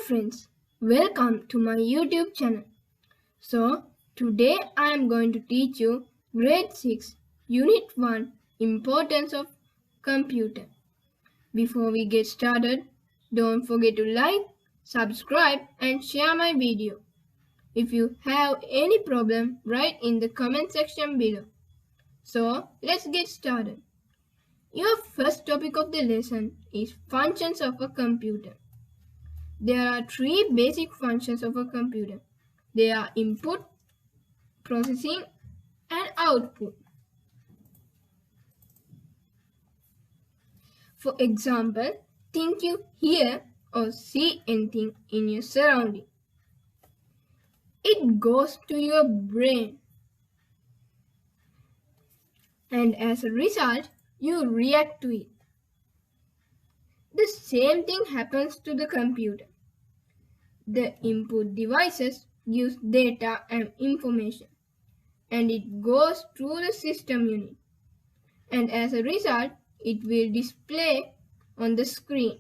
friends, welcome to my YouTube channel. So today I am going to teach you grade 6 unit 1 importance of computer. Before we get started, don't forget to like, subscribe and share my video. If you have any problem, write in the comment section below. So let's get started. Your first topic of the lesson is functions of a computer. There are three basic functions of a computer. They are input, processing, and output. For example, think you hear or see anything in your surrounding. It goes to your brain. And as a result, you react to it. The same thing happens to the computer. The input devices gives data and information, and it goes through the system unit. And as a result, it will display on the screen.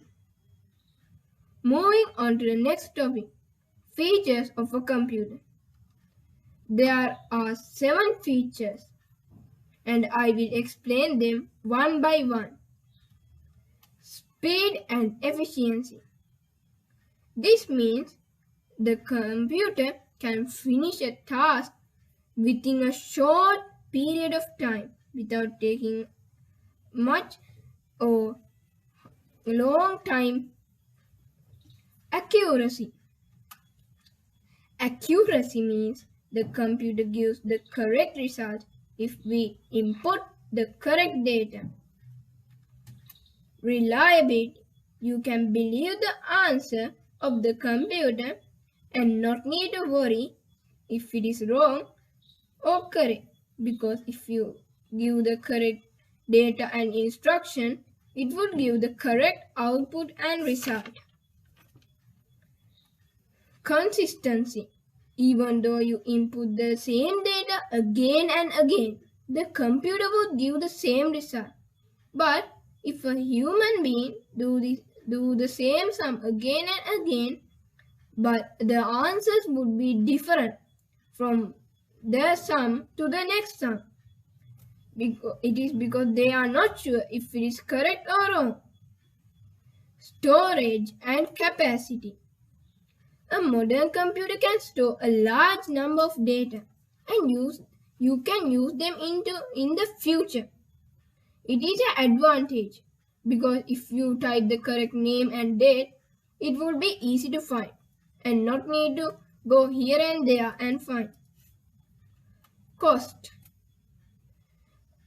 Moving on to the next topic, features of a computer. There are 7 features, and I will explain them one by one. Speed and efficiency. This means the computer can finish a task within a short period of time without taking much or long time. Accuracy. Accuracy means the computer gives the correct result if we input the correct data. Reliability. You can believe the answer of the computer and not need to worry if it is wrong or correct, because if you give the correct data and instruction, it would give the correct output and result. Consistency. Even though you input the same data again and again, the computer would give the same result. But if a human being do the same sum again and again, but the answers would be different from the sum to the next sum. It is because they are not sure if it is correct or wrong. Storage and capacity. A modern computer can store a large number of data and you can use them in the future. It is an advantage because if you type the correct name and date, it would be easy to find and not need to go here and there and find. Cost.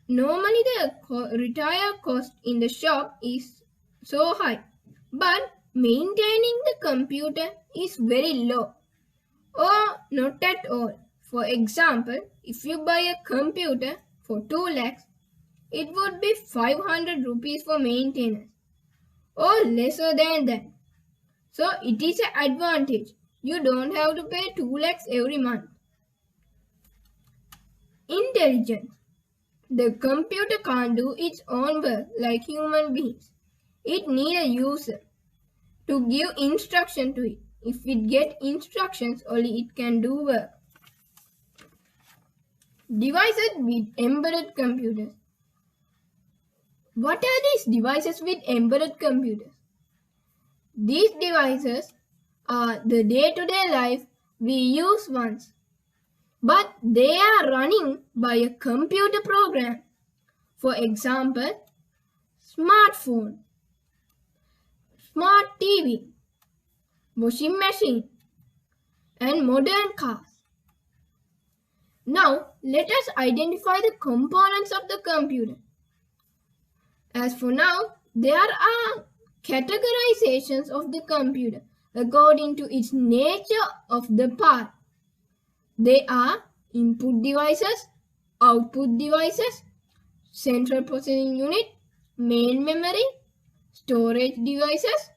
Normally the retire cost in the shop is so high, but maintaining the computer is very low or not at all. For example, if you buy a computer for 2 lakhs, it would be 500 rupees for maintenance or lesser than that. So it is an advantage. You don't have to pay 2 lakhs every month. Intelligence. The computer can't do its own work like human beings. It needs a user to give instruction to it. If it gets instructions, only it can do work. Devices with embedded computers. What are these devices with embedded computers? These devices are the day-to-day life we use once, but they are running by a computer program. For example, smartphone, smart TV, washing machine, and modern cars. Now, let us identify the components of the computer. As for now, there are categorizations of the computer according to its nature of the part. They are input devices, output devices, central processing unit, main memory, storage devices,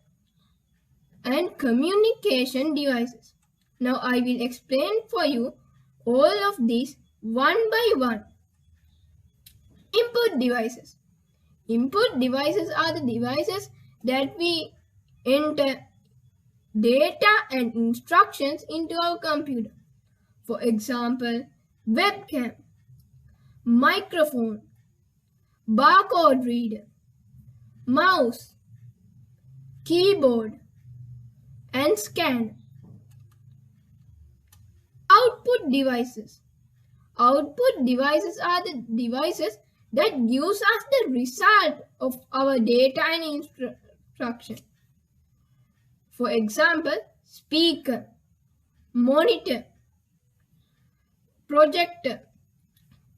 and communication devices. Now I will explain for you all of these one by one. Input devices. Input devices are the devices that we enter data and instructions into our computer. For example, webcam, microphone, barcode reader, mouse, keyboard, and scanner. Output devices. Output devices are the devices that gives us the result of our data and instruction. For example, speaker, monitor, projector,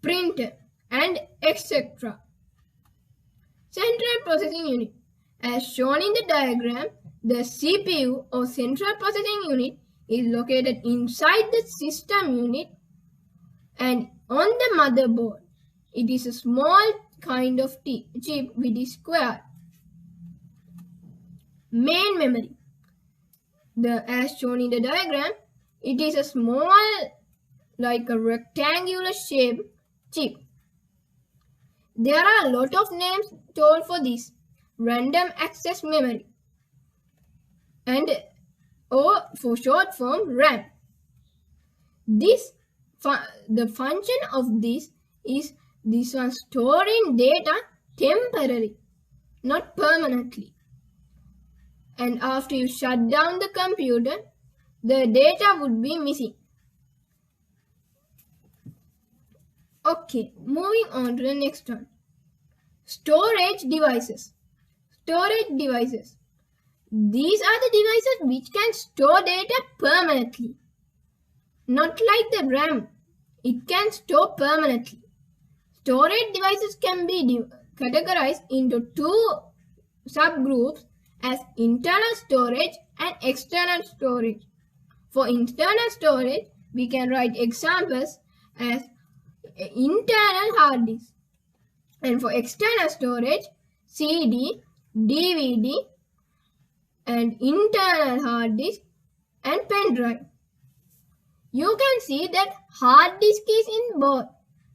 printer, and etc. Central Processing Unit. As shown in the diagram, the CPU or Central Processing Unit is located inside the system unit and on the motherboard. It is a small kind of chip which is square. Main memory. As shown in the diagram, it is a small, like a rectangular shaped chip. There are a lot of names told for this. Random access memory, and or for short form RAM. The function of this is this one storing data temporarily, not permanently. And after you shut down the computer, the data would be missing. Okay, moving on to the next one. Storage devices. Storage devices. These are the devices which can store data permanently. Not like the RAM. It can store permanently. Storage devices can be categorized into two subgroups as internal storage and external storage. For internal storage, we can write examples as internal hard disk. And for external storage, CD, DVD, and internal hard disk and pen drive. You can see that hard disk is in both.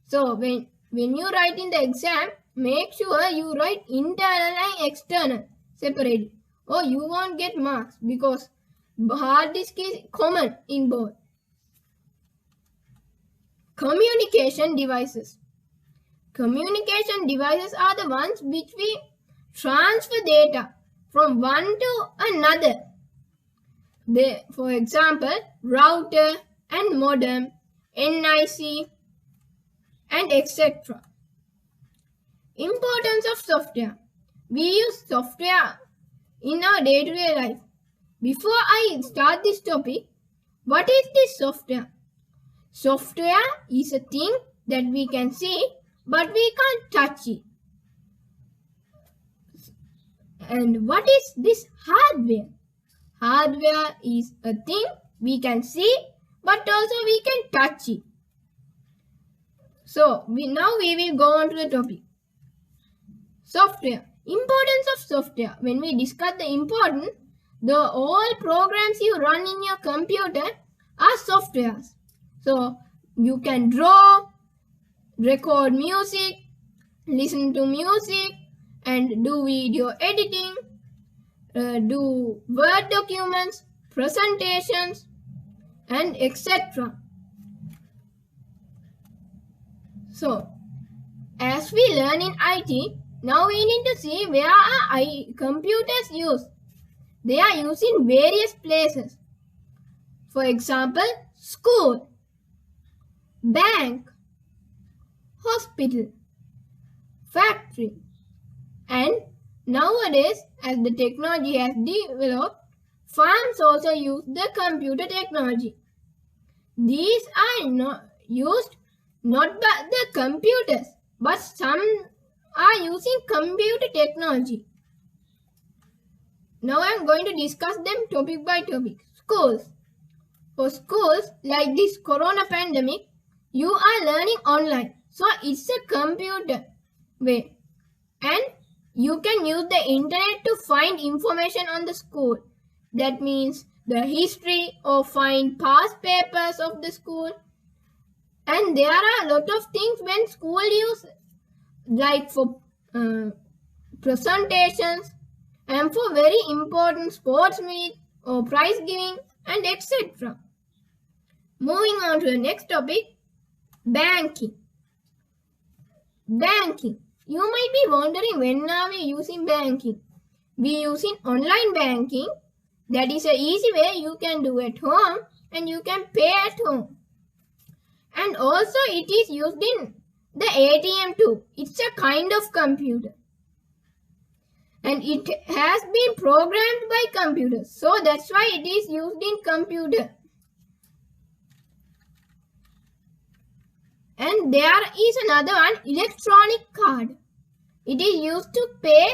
So when you write in the exam, make sure you write internal and external separately, or you won't get marks because hard disk is common in both. Communication devices. Communication devices are the ones which we transfer data from one to another. For example, router and modem, NIC, and etc. Importance of software. We use software in our day-to-day life. Before I start this topic, what is this software? Software is a thing that we can see, but we can't touch it. And what is this hardware? Hardware is a thing we can see, but also we can touch it. So now we will go on to the topic. Software. Importance of software. When we discuss the importance, all programs you run in your computer are softwares. So you can draw, record music, listen to music, and do video editing, do Word documents, presentations, and etc. So, as we learn in IT, now we need to see where are computers used. They are used in various places. For example, school, bank, hospital, factory. And nowadays, as the technology has developed, farms also use the computer technology. These are used not by the computers, but some are using computer technology. Now I am going to discuss them topic by topic. Schools. For schools, like this corona pandemic, you are learning online. So it's a computer way. And you can use the internet to find information on the school. That means the history or find past papers of the school. And there are a lot of things when school use, like for presentations and for very important sports meet or price giving, and etc. Moving on to the next topic, banking. Banking. You might be wondering, when are we using banking? We using online banking. That is an easy way you can do at home and you can pay at home. And also it is used in the ATM too. It's a kind of computer. And it has been programmed by computers. So that's why it is used in computer. And there is another one, electronic card. It is used to pay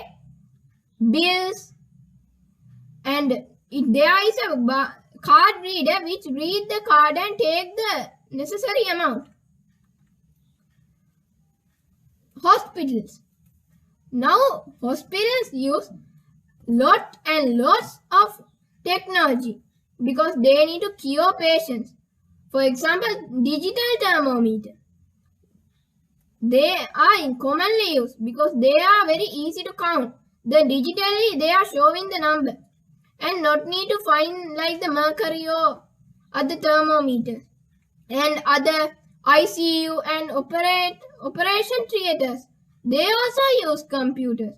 bills, and there is a card reader which reads the card and take the necessary amount. Hospitals. Now hospitals use lots and lots of technology because they need to cure patients. For example, digital thermometer. They are commonly used because they are very easy to count. Digitally they are showing the number and not need to find like the mercury or other thermometers. And other ICU and operation theaters, they also use computers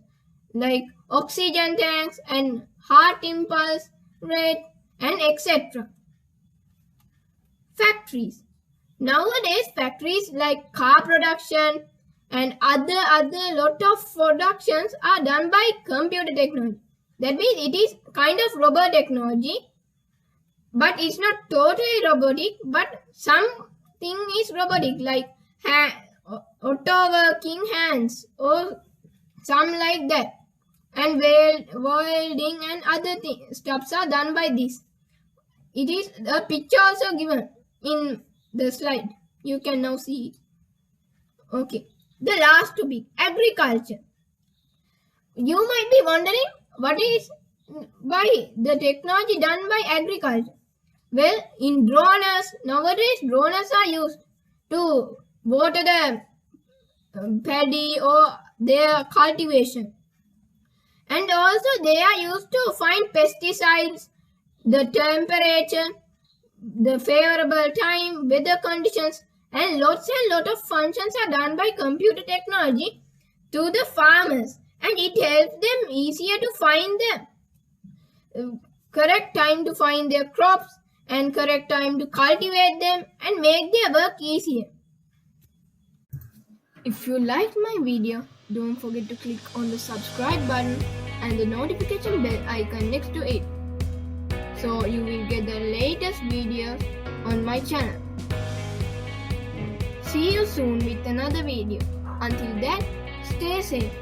like oxygen tanks and heart impulse rate and etc. Factories. Nowadays, factories like car production and other lot of productions are done by computer technology. That means it is kind of robot technology, but it's not totally robotic, but something is robotic like auto working hands or some like that. And welding and other stuffs are done by this. It is a picture also given in the slide. You can now see it. Okay. The last topic, agriculture. You might be wondering, what is by the technology done by agriculture? Well, in droners, nowadays droners are used to water the paddy or their cultivation. And also they are used to find pesticides, the temperature, the favorable time, weather conditions, and lot of functions are done by computer technology to the farmers, and it helps them easier to find the correct time to find their crops and correct time to cultivate them and make their work easier. If you liked my video, don't forget to click on the subscribe button and the notification bell icon next to it, so you will get the latest videos on my channel. See you soon with another video. Until then, stay safe.